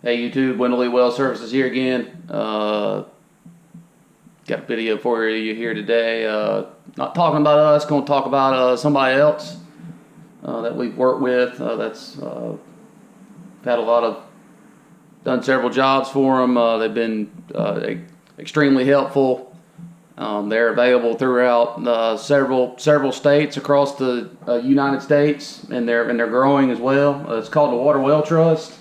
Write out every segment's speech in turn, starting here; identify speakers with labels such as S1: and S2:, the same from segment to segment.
S1: Hey YouTube, Wendell Lee Well Services here again. Got a video for you here today. Not talking about us, going to talk about somebody else that we've worked with. That's had a lot of, done several jobs for them. They've been extremely helpful. They're available throughout several states across the United States, and they're growing as well. It's called the Water Well Trust.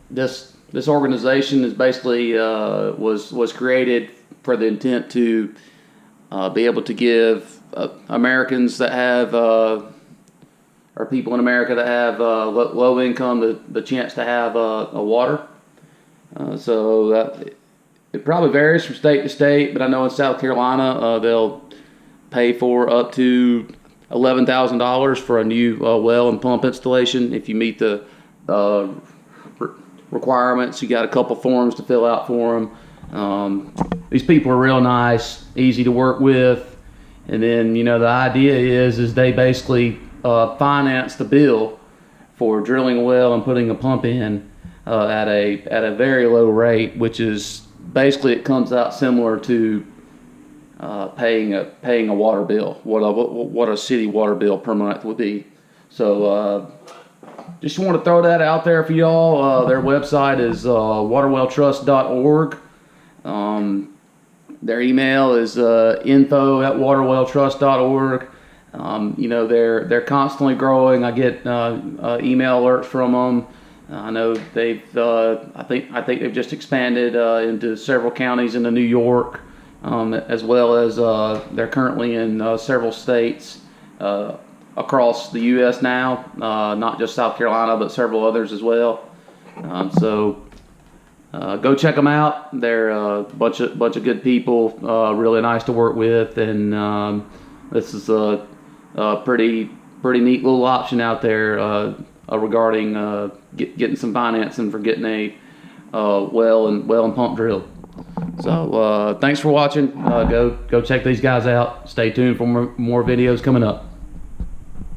S1: This organization is basically was created for the intent to be able to give Americans that have or people in America that have low income the chance to have a water. So it probably varies from state to state, but I know in South Carolina they'll pay for up to $11,000 for a new well and pump installation if you meet the requirements. You got a couple forms to fill out for them. These people are real nice, easy to work with, and then the idea is they basically finance the bill for drilling a well and putting a pump in at a very low rate, which is basically, it comes out similar to paying a water bill, what a city water bill per month would be. So just want to throw that out there for y'all. Their website is waterwelltrust.org. Their email is info@waterwelltrust.org. They're constantly growing. I get email alerts from them. I know they've I think they've just expanded into several counties into New York, as well as they're currently in several states across the U.S. now, not just South Carolina, but several others as well. So go check them out. They're a bunch of good people, really nice to work with, and this is a pretty neat little option out there regarding getting some financing for getting a well and pump drilled. So thanks for watching. Go check these guys out. Stay tuned for more videos coming up.